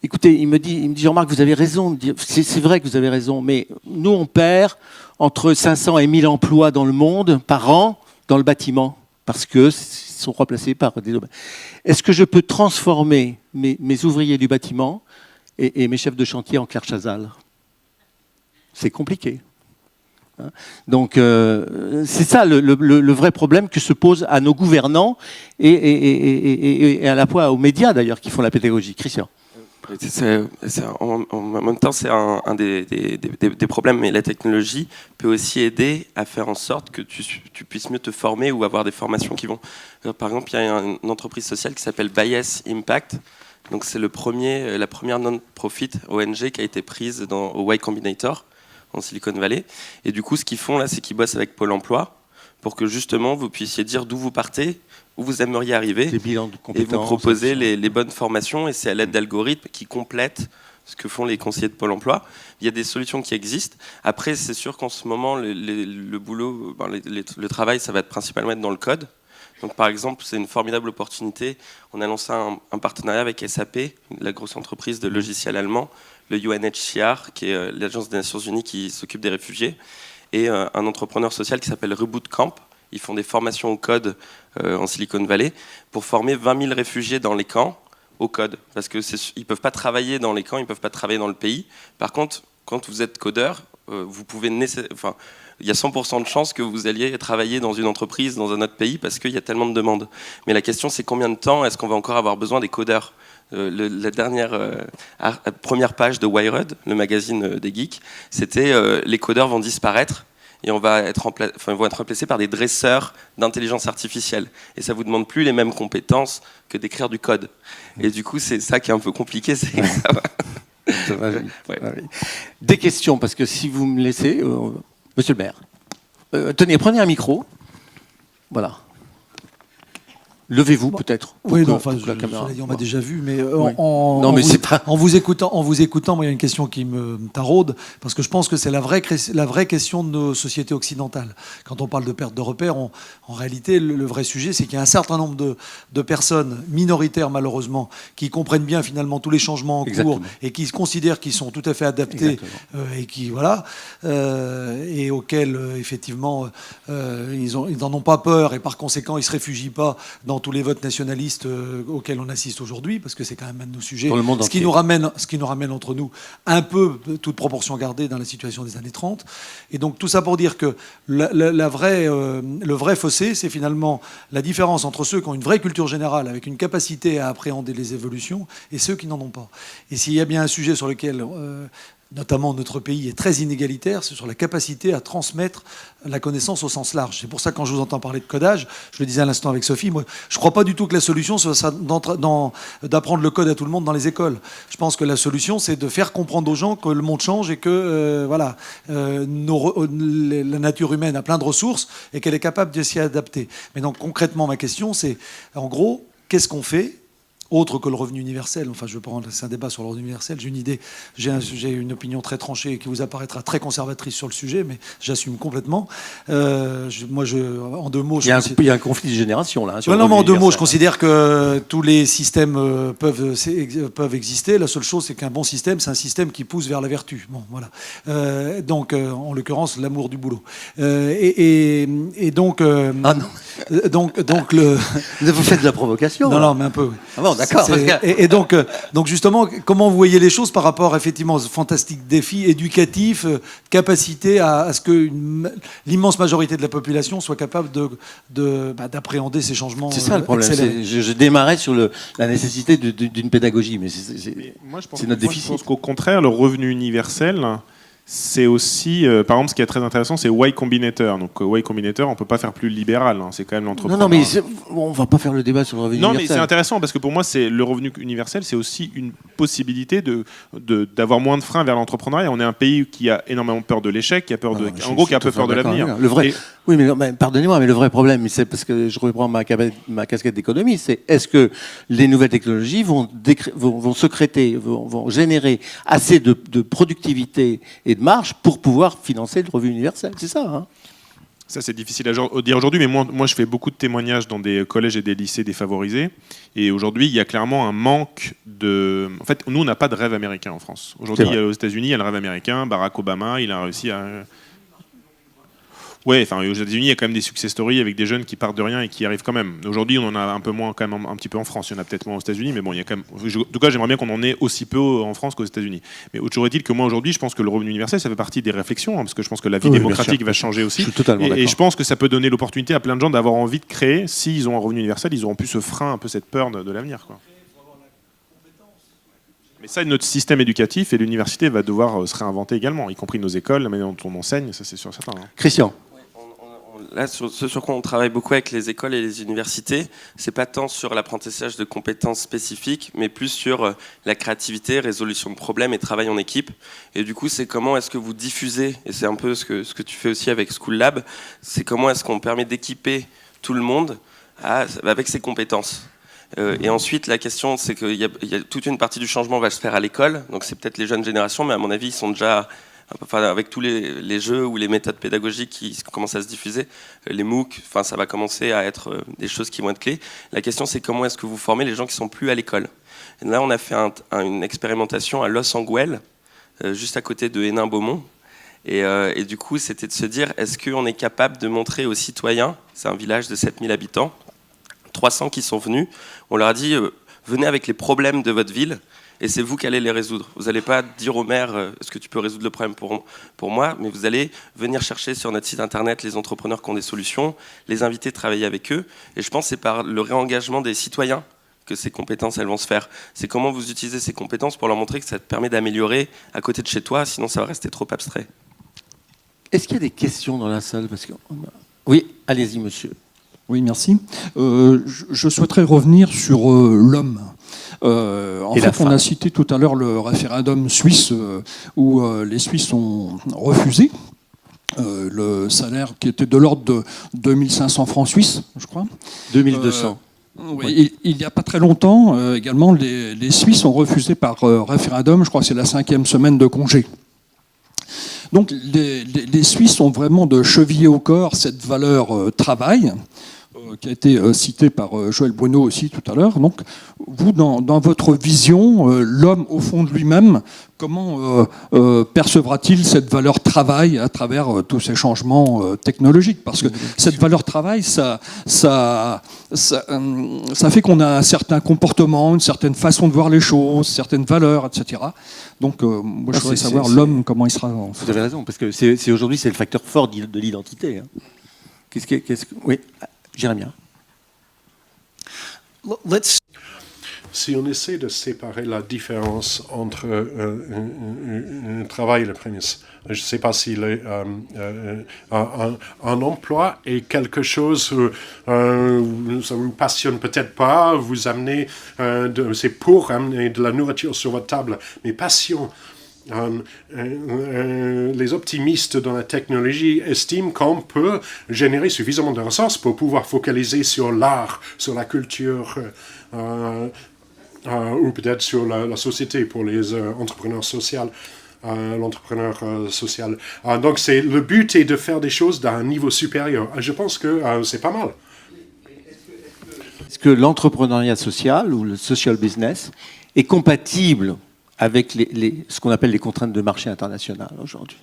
Écoutez, il me dit Jean-Marc, vous avez raison, c'est vrai que vous avez raison, mais nous, on perd entre 500 et 1000 emplois dans le monde par an dans le bâtiment, parce qu'ils sont remplacés par des... Est-ce que je peux transformer mes ouvriers du bâtiment et mes chefs de chantier en Claire Chazal? C'est compliqué. Donc, c'est ça le vrai problème que se pose à nos gouvernants et à la fois aux médias, d'ailleurs, qui font la pédagogie. Christian. En même temps, c'est un des problèmes, mais la technologie peut aussi aider à faire en sorte que tu puisses mieux te former ou avoir des formations qui vont... Par exemple, il y a une entreprise sociale qui s'appelle Bias Impact. Donc, c'est la première non-profit ONG qui a été prise au Y Combinator, en Silicon Valley. Et du coup, ce qu'ils font là, c'est qu'ils bossent avec Pôle emploi pour que justement, vous puissiez dire d'où vous partez, où vous aimeriez arriver, et vous proposer les bonnes formations, et c'est à l'aide d'algorithmes qui complètent ce que font les conseillers de Pôle emploi. Il y a des solutions qui existent. Après, c'est sûr qu'en ce moment, le boulot, le travail, ça va être principalement être dans le code. Donc, par exemple, c'est une formidable opportunité. On a lancé un partenariat avec SAP, la grosse entreprise de logiciels allemands, le UNHCR, qui est l'agence des Nations Unies qui s'occupe des réfugiés, et un entrepreneur social qui s'appelle Reboot Camp. Ils font des formations au code en Silicon Valley pour former 20 000 réfugiés dans les camps au code. Parce qu'ils ne peuvent pas travailler dans les camps, ils ne peuvent pas travailler dans le pays. Par contre, quand vous êtes codeur, vous pouvez il y a 100% de chances que vous alliez travailler dans une entreprise, dans un autre pays, parce qu'il y a tellement de demandes. Mais la question, c'est combien de temps est-ce qu'on va encore avoir besoin des codeurs ? La dernière première page de Wired, le magazine des geeks, c'était les codeurs vont disparaître et ils vont être remplacés par des dresseurs d'intelligence artificielle. Et ça vous demande plus les mêmes compétences que d'écrire du code. Et du coup, c'est ça qui est un peu compliqué, c'est que ça va. Ça va vite. Ouais. Des questions, parce que si vous me laissez, monsieur le maire, tenez, prenez un micro. Voilà. Levez-vous peut-être. Oui, non, enfin, la caméra. on m'a déjà vu, mais Oui. Non, mais c'est pas... en vous écoutant, moi, il y a une question qui me taraude, parce que je pense que c'est la vraie question de nos sociétés occidentales. Quand on parle de perte de repères, en réalité, le vrai sujet, c'est qu'il y a un certain nombre de personnes minoritaires, malheureusement, qui comprennent bien finalement tous les changements en cours et qui se considèrent qu'ils sont tout à fait adaptés et qui et auxquels effectivement ils n'en ont pas peur et par conséquent ils se réfugient pas dans tous les votes nationalistes auxquels on assiste aujourd'hui, parce que c'est quand même un de nos sujets, ce qui nous ramène entre nous un peu, toute proportion gardée, dans la situation des années 30. Et donc tout ça pour dire que le vrai fossé, c'est finalement la différence entre ceux qui ont une vraie culture générale, avec une capacité à appréhender les évolutions, et ceux qui n'en ont pas. Et s'il y a bien un sujet sur lequel... notamment notre pays est très inégalitaire, c'est sur la capacité à transmettre la connaissance au sens large. C'est pour ça que quand je vous entends parler de codage, je le disais à l'instant avec Sophie, moi, je ne crois pas du tout que la solution soit d'apprendre le code à tout le monde dans les écoles. Je pense que la solution, c'est de faire comprendre aux gens que le monde change et que la nature humaine a plein de ressources et qu'elle est capable de s'y adapter. Mais donc concrètement, ma question, c'est en gros, qu'est-ce qu'on fait autre que le revenu universel? Enfin, je veux pas rentrer, c'est un débat sur le revenu universel. J'ai une idée, j'ai une opinion très tranchée qui vous apparaîtra très conservatrice sur le sujet, mais j'assume complètement. En deux mots, il y a un conflit de génération là. En deux mots, je considère que tous les systèmes peuvent exister. La seule chose, c'est qu'un bon système, c'est un système qui pousse vers la vertu. Bon, voilà. Donc, en l'occurrence, l'amour du boulot. Donc, ah non. Donc le. Vous faites de la provocation. Non, mais un peu. Oui. Ah bon, d'accord. Et donc justement, comment vous voyez les choses par rapport effectivement à ce fantastique défi éducatif, capacité à ce que l'immense majorité de la population soit capable d'appréhender ces changements. C'est ça le problème. Je démarrais sur la nécessité d'une pédagogie, mais c'est notre déficit. Je pense qu'au contraire, le revenu universel, c'est aussi, par exemple, ce qui est très intéressant, c'est Y Combinator. Donc, Y Combinator, on ne peut pas faire plus libéral. Hein, c'est quand même l'entrepreneur. Non, mais on ne va pas faire le débat sur le revenu universel. Non, mais c'est intéressant parce que pour moi, le revenu universel, c'est aussi une possibilité d'avoir moins de freins vers l'entrepreneuriat. On est un pays qui a énormément peur de l'échec, qui a peur qui a un peu peur de l'avenir. Oui, mais pardonnez-moi, mais le vrai problème, c'est parce que je reprends ma casquette d'économiste, c'est est-ce que les nouvelles technologies vont sécréter, vont générer assez de productivité et de marge pour pouvoir financer le revenu universel. C'est ça, hein. Ça, c'est difficile à dire aujourd'hui, mais moi, je fais beaucoup de témoignages dans des collèges et des lycées défavorisés. Et aujourd'hui, il y a clairement un manque de... En fait, nous, on n'a pas de rêve américain en France. Aujourd'hui, aux États-Unis, il y a le rêve américain. Barack Obama, il a réussi à... Ouais, enfin, aux États-Unis, il y a quand même des success stories avec des jeunes qui partent de rien et qui y arrivent quand même. Aujourd'hui, on en a un peu moins, quand même, un petit peu en France. Il y en a peut-être moins aux États-Unis, mais bon, il y a quand même. En tout cas, j'aimerais bien qu'on en ait aussi peu en France qu'aux États-Unis. Mais toujours est-il que moi, aujourd'hui, je pense que le revenu universel, ça fait partie des réflexions, parce que je pense que la vie démocratique va changer aussi. Je suis totalement d'accord. Et je pense que ça peut donner l'opportunité à plein de gens d'avoir envie de créer. S'ils ont un revenu universel, ils auront plus ce frein, un peu cette peur de l'avenir, quoi. Mais ça, notre système éducatif et l'université va devoir se réinventer également, y compris nos écoles, la manière dont on enseigne, ça c'est sûr certain. Hein. Christian. Là, ce sur quoi on travaille beaucoup avec les écoles et les universités, c'est pas tant sur l'apprentissage de compétences spécifiques, mais plus sur la créativité, résolution de problèmes et travail en équipe. Et du coup, c'est comment est-ce que vous diffusez, et c'est un peu ce que tu fais aussi avec School Lab, c'est comment est-ce qu'on permet d'équiper tout le monde avec ses compétences. Et ensuite, la question, c'est qu'il y a toute une partie du changement va se faire à l'école. Donc, c'est peut-être les jeunes générations, mais à mon avis, ils sont déjà, enfin, avec tous les jeux ou les méthodes pédagogiques qui commencent à se diffuser, les MOOC, enfin, ça va commencer à être des choses qui vont être clés. La question, c'est comment est-ce que vous formez les gens qui sont plus à l'école. Et là, on a fait une expérimentation à Los Angeles, juste à côté de Hénin-Beaumont. Et du coup, c'était de se dire, est-ce qu'on est capable de montrer aux citoyens, c'est un village de 7000 habitants, 300 qui sont venus, on leur a dit, venez avec les problèmes de votre ville, et c'est vous qui allez les résoudre. Vous n'allez pas dire au maire, est-ce que tu peux résoudre le problème pour moi, mais vous allez venir chercher sur notre site internet les entrepreneurs qui ont des solutions, les inviter à travailler avec eux, et je pense que c'est par le réengagement des citoyens que ces compétences elles vont se faire. C'est comment vous utilisez ces compétences pour leur montrer que ça te permet d'améliorer à côté de chez toi, sinon ça va rester trop abstrait. Est-ce qu'il y a des questions dans la salle? Oui, allez-y, monsieur. Oui, merci. Je souhaiterais revenir sur l'homme. En fait, on a cité tout à l'heure le référendum suisse où les Suisses ont refusé le salaire qui était de l'ordre de 2500 francs suisses, je crois. 2200. Oui. Il n'y a pas très longtemps, également, les Suisses ont refusé par référendum, je crois que c'est la 5e semaine de congé. Donc les Suisses ont vraiment de cheviller au corps cette valeur travail, qui a été citée par Joël Bruno aussi tout à l'heure. Donc vous, dans votre vision, l'homme au fond de lui-même, comment percevra-t-il cette valeur travail à travers tous ces changements technologiques? Parce que cette valeur travail, ça fait qu'on a un certain comportement, une certaine façon de voir les choses, certaines valeurs, etc. Donc, moi, je voudrais savoir l'homme, comment il sera. Vous avez raison, parce que aujourd'hui, c'est le facteur fort de l'identité. Hein. Oui, Jérémie. Si on essaie de séparer la différence entre un travail et le prémisse, je ne sais pas si un emploi est quelque chose ça vous passionne peut-être pas, vous amenez, c'est pour amener de la nourriture sur votre table, mais passion. Les optimistes dans la technologie estiment qu'on peut générer suffisamment de ressources pour pouvoir focaliser sur l'art, sur la culture, ou peut-être sur la société pour les entrepreneurs sociaux. L'entrepreneur social. Donc le but est de faire des choses d'un niveau supérieur. Je pense que c'est pas mal. Est-ce que l'entrepreneuriat social ou le social business est compatible avec ce qu'on appelle les contraintes de marché international aujourd'hui?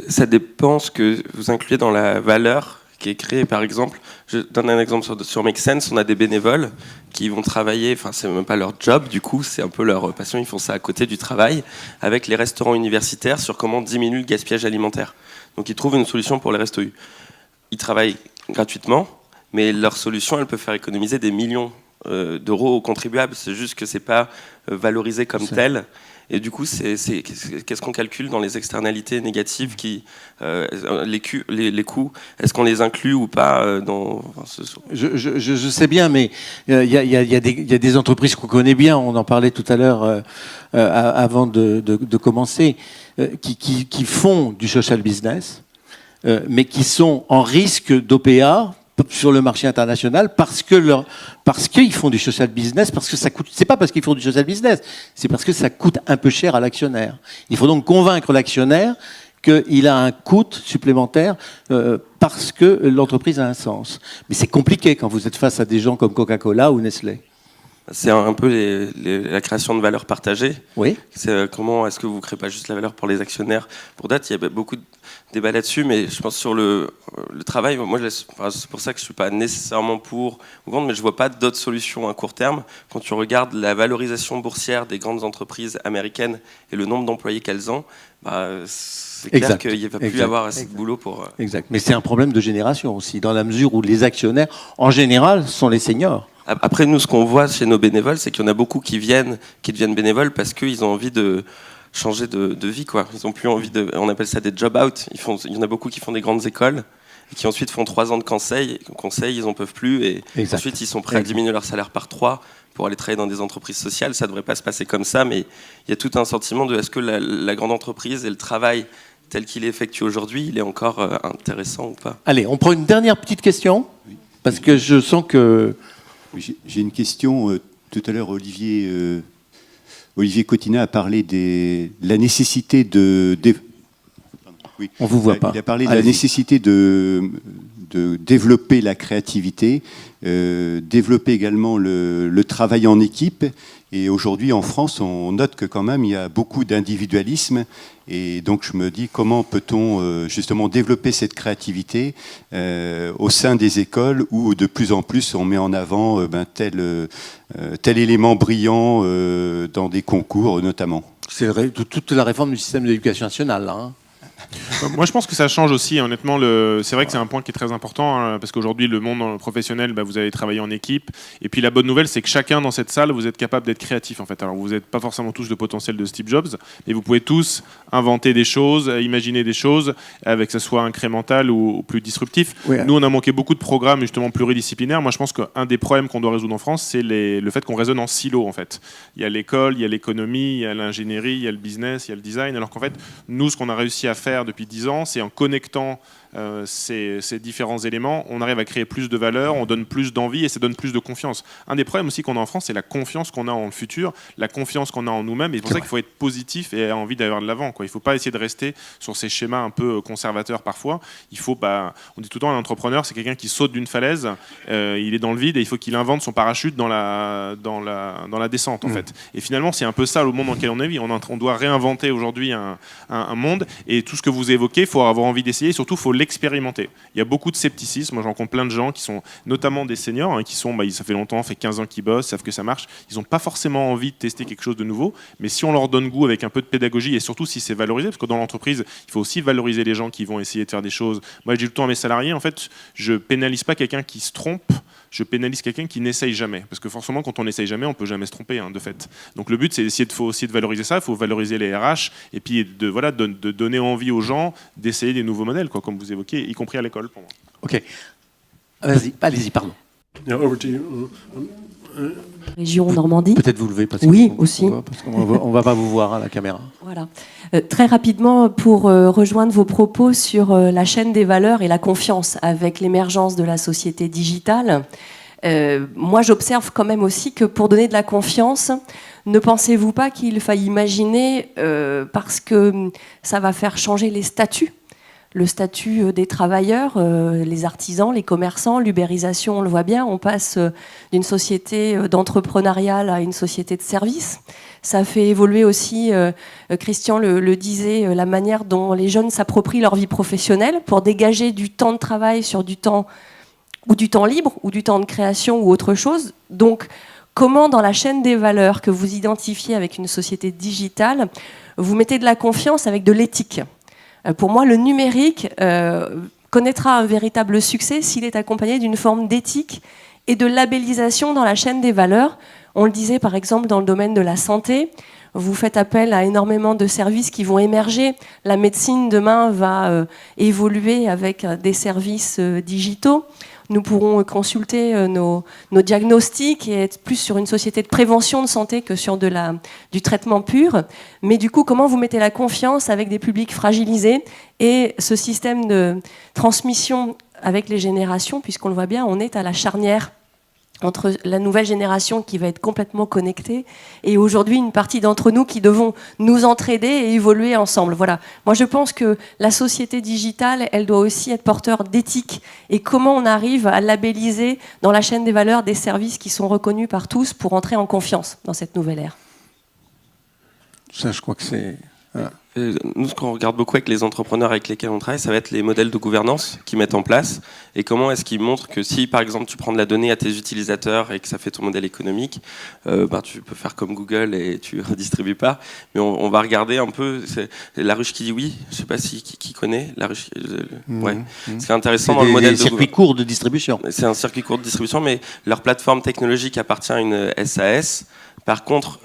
Ça dépend ce que vous incluez dans la valeur qui est créée. Par exemple, je donne un exemple sur Make Sense, on a des bénévoles qui vont travailler, enfin c'est même pas leur job du coup, c'est un peu leur passion, ils font ça à côté du travail, avec les restaurants universitaires sur comment diminuer le gaspillage alimentaire. Donc ils trouvent une solution pour les restos U. Ils travaillent gratuitement, mais leur solution, elle peut faire économiser des millions d'euros aux contribuables, c'est juste que c'est pas valorisé comme tel. Et du coup, qu'est-ce qu'on calcule dans les externalités négatives les coûts, est-ce qu'on les inclut ou pas Je sais bien, mais il y a des entreprises qu'on connaît bien, on en parlait tout à l'heure avant de commencer, qui font du social business, mais qui sont en risque d'OPA sur le marché international parce qu'ils font du social business, parce que ça coûte. C'est pas parce qu'ils font du social business, c'est parce que ça coûte un peu cher à l'actionnaire. Il faut donc convaincre l'actionnaire qu'il a un coût supplémentaire parce que l'entreprise a un sens. Mais c'est compliqué quand vous êtes face à des gens comme Coca-Cola ou Nestlé. C'est un peu la création de valeur partagée. Oui. C'est comment est-ce que vous ne créez pas juste la valeur pour les actionnaires? Pour date, il y a beaucoup de débats là-dessus, mais je pense sur le travail, moi, c'est pour ça que je ne suis pas nécessairement pour ou contre, mais je ne vois pas d'autres solutions à court terme. Quand tu regardes la valorisation boursière des grandes entreprises américaines et le nombre d'employés qu'elles ont, c'est clair qu'il ne va plus y avoir assez de boulot pour... Exact. Mais c'est un problème de génération aussi, dans la mesure où les actionnaires, en général, sont les seniors. Après, nous, ce qu'on voit chez nos bénévoles, c'est qu'il y en a beaucoup qui deviennent bénévoles parce qu'ils ont envie de changer de vie, quoi. Ils ont plus envie on appelle ça des job out. Il y en a beaucoup qui font des grandes écoles et qui ensuite font 3 ans de conseil, ils en peuvent plus et ensuite ils sont prêts à diminuer leur salaire par 3 pour aller travailler dans des entreprises sociales. Ça devrait pas se passer comme ça, mais il y a tout un sentiment de est-ce que la grande entreprise et le travail tel qu'il est effectué aujourd'hui, il est encore intéressant ou pas? Allez, on prend une dernière petite question parce que je sens que J'ai une question. Tout à l'heure, Olivier Cottina a parlé de la nécessité de... Oui. On vous voit pas. Il a parlé de la nécessité de développer la créativité, développer également le travail en équipe. Et aujourd'hui, en France, on note que quand même, il y a beaucoup d'individualisme. Et donc, je me dis, comment peut-on justement développer cette créativité au sein des écoles où de plus en plus, on met en avant tel élément brillant dans des concours, notamment. C'est toute la réforme du système d'éducation nationale, là, hein. Moi, je pense que ça change aussi. Honnêtement, c'est vrai que c'est un point qui est très important, hein, parce qu'aujourd'hui, le monde professionnel, vous allez travailler en équipe. Et puis, la bonne nouvelle, c'est que chacun dans cette salle, vous êtes capable d'être créatif, en fait. Alors, vous n'êtes pas forcément tous le potentiel de Steve Jobs, mais vous pouvez tous inventer des choses, imaginer des choses, avec que ce soit incrémental ou plus disruptif. Oui. Nous, on a manqué beaucoup de programmes, justement, pluridisciplinaires. Moi, je pense qu'un des problèmes qu'on doit résoudre en France, c'est le fait qu'on raisonne en silo, en fait. Il y a l'école, il y a l'économie, il y a l'ingénierie, il y a le business, il y a le design. Alors qu'en fait, nous, ce qu'on a réussi à faire depuis 10 ans, c'est en connectant ces différents éléments, on arrive à créer plus de valeur, on donne plus d'envie et ça donne plus de confiance. Un des problèmes aussi qu'on a en France, c'est la confiance qu'on a en le futur, la confiance qu'on a en nous-mêmes. Et c'est pour ça qu'il faut être positif et avoir envie d'aller de l'avant, quoi. Il ne faut pas essayer de rester sur ces schémas un peu conservateurs parfois. Il faut, on dit tout le temps, un entrepreneur, c'est quelqu'un qui saute d'une falaise, il est dans le vide et il faut qu'il invente son parachute dans la descente, en fait. Et finalement, c'est un peu ça le monde dans lequel on vit. On doit réinventer aujourd'hui un monde, et tout ce que vous évoquez, il faut avoir envie d'essayer, et surtout, il faut l'expérimenter. Il y a beaucoup de scepticisme. Moi, j'en rencontre plein de gens qui sont notamment des seniors, hein, qui sont, ça fait longtemps, ça fait 15 ans qu'ils bossent, savent que ça marche. Ils n'ont pas forcément envie de tester quelque chose de nouveau, mais si on leur donne goût avec un peu de pédagogie, et surtout si c'est valorisé, parce que dans l'entreprise, il faut aussi valoriser les gens qui vont essayer de faire des choses. Moi, je dis tout le temps à mes salariés, en fait, je pénalise pas quelqu'un qui se trompe, je pénalise quelqu'un qui n'essaye jamais. Parce que forcément, quand on n'essaye jamais, on ne peut jamais se tromper, hein, de fait. Donc le but, c'est d'essayer de valoriser ça. Il faut valoriser les RH et puis de donner envie aux gens d'essayer des nouveaux modèles, quoi, comme vous évoquez, y compris à l'école, pour moi. OK. Allez-y, pardon. Yeah, over to you. Région Normandie. Peut-être vous levez, parce Oui, aussi. Parce qu'on ne va pas vous voir à la caméra. Voilà. Très rapidement, pour rejoindre vos propos sur la chaîne des valeurs et la confiance avec l'émergence de la société digitale, moi j'observe quand même aussi que pour donner de la confiance, ne pensez-vous pas qu'il faille imaginer, parce que ça va faire changer les statuts, le statut des travailleurs, les artisans, les commerçants, l'ubérisation, on le voit bien, on passe d'une société d'entrepreneuriat à une société de services. Ça fait évoluer aussi, Christian le disait, la manière dont les jeunes s'approprient leur vie professionnelle pour dégager du temps de travail sur du temps libre, ou du temps de création ou autre chose. Donc, comment dans la chaîne des valeurs que vous identifiez avec une société digitale, vous mettez de la confiance avec de l'éthique ? Pour moi, le numérique connaîtra un véritable succès s'il est accompagné d'une forme d'éthique et de labellisation dans la chaîne des valeurs. On le disait par exemple dans le domaine de la santé, vous faites appel à énormément de services qui vont émerger. La médecine demain va évoluer avec des services digitaux. Nous pourrons consulter nos diagnostics et être plus sur une société de prévention de santé que sur du traitement pur. Mais du coup, comment vous mettez la confiance avec des publics fragilisés et ce système de transmission avec les générations, puisqu'on le voit bien, on est à la charnière entre la nouvelle génération qui va être complètement connectée et aujourd'hui une partie d'entre nous qui devons nous entraider et évoluer ensemble. Voilà. Moi, je pense que la société digitale, elle doit aussi être porteur d'éthique. Et comment on arrive à labelliser dans la chaîne des valeurs des services qui sont reconnus par tous pour entrer en confiance dans cette nouvelle ère. Ça, je crois que c'est... Voilà. Nous, ce qu'on regarde beaucoup avec les entrepreneurs avec lesquels on travaille, ça va être les modèles de gouvernance qu'ils mettent en place et comment est-ce qu'ils montrent que si, par exemple, tu prends de la donnée à tes utilisateurs et que ça fait ton modèle économique, tu peux faire comme Google et tu redistribues pas. Mais on va regarder un peu la ruche qui dit oui. Je sais pas qui connaît la ruche. Ouais. Ce qui est intéressant dans le modèle de circuit court de distribution. C'est un circuit court de distribution, mais leur plateforme technologique appartient à une SAS. Par contre,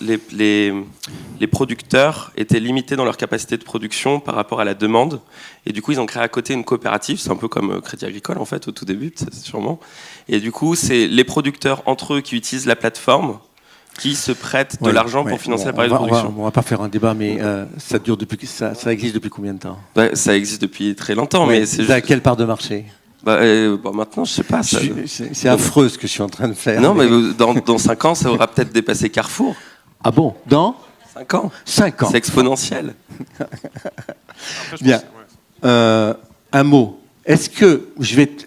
les producteurs étaient limités dans leur capacité de production par rapport à la demande. Et du coup, ils ont créé à côté une coopérative. C'est un peu comme Crédit Agricole, en fait, au tout début, sûrement. Et du coup, c'est les producteurs entre eux qui utilisent la plateforme qui se prêtent de l'argent pour financer l'appareil de production. On va pas faire un débat, mais ça dure ça existe depuis combien de temps ? Ça existe depuis très longtemps, mais c'est à quelle part de marché ? Maintenant, je sais pas. C'est affreux ce que je suis en train de faire. Non, mais dans 5 ans, ça aura peut-être dépassé Carrefour. Ah bon? Dans 5 ans. 5 ans. C'est exponentiel. Après, je Bien. pense- ouais. Un mot. Est-ce que, je vais être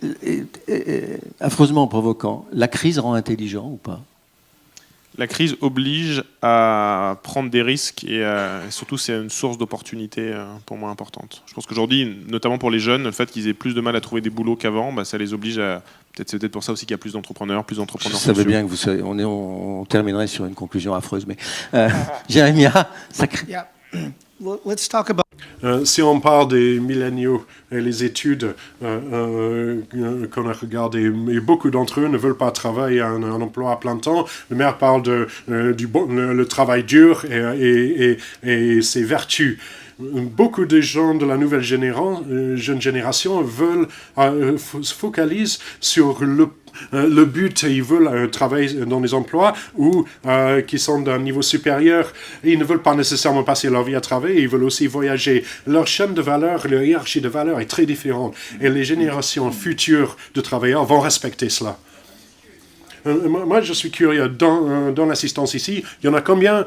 affreusement provoquant, la crise rend intelligent ou pas? La crise oblige à prendre des risques et surtout c'est une source d'opportunités pour moi importante. Je pense qu'aujourd'hui, notamment pour les jeunes, le fait qu'ils aient plus de mal à trouver des boulots qu'avant, ça les oblige à... C'est peut-être pour ça aussi qu'il y a plus d'entrepreneurs Je savais sociaux. bien que on terminerait sur une conclusion affreuse, mais Jérémia, ça crée... Yeah. Let's talk about. Si on parle des milléniaux et les études qu'on a regardées, mais beaucoup d'entre eux ne veulent pas travailler un emploi à plein temps. Le maire parle de le travail dur et ses vertus. Beaucoup de gens de la nouvelle jeune génération veulent se focalisent sur le but, ils veulent travailler dans des emplois qui sont d'un niveau supérieur. Ils ne veulent pas nécessairement passer leur vie à travailler, ils veulent aussi voyager. Leur chaîne de valeur, leur hiérarchie de valeur est très différente. Et les générations futures de travailleurs vont respecter cela. Moi, je suis curieux, dans l'assistance ici, il y en a combien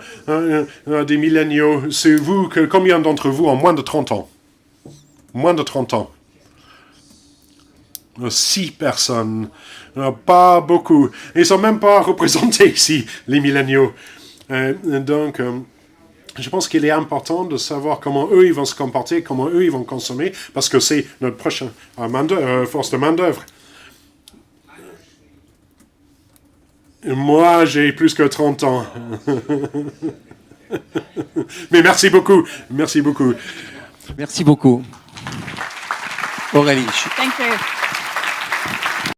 des milléniaux? C'est vous, combien d'entre vous ont moins de 30 ans? Moins de 30 ans. 6 personnes. Pas beaucoup. Ils ne sont même pas représentés ici, les milléniaux. Donc, je pense qu'il est important de savoir comment eux, ils vont se comporter, comment eux, ils vont consommer, parce que c'est notre prochaine force de main-d'œuvre. Moi, j'ai plus que 30 ans. Mais merci beaucoup. Merci beaucoup. Merci beaucoup. Aurélie. Thank you.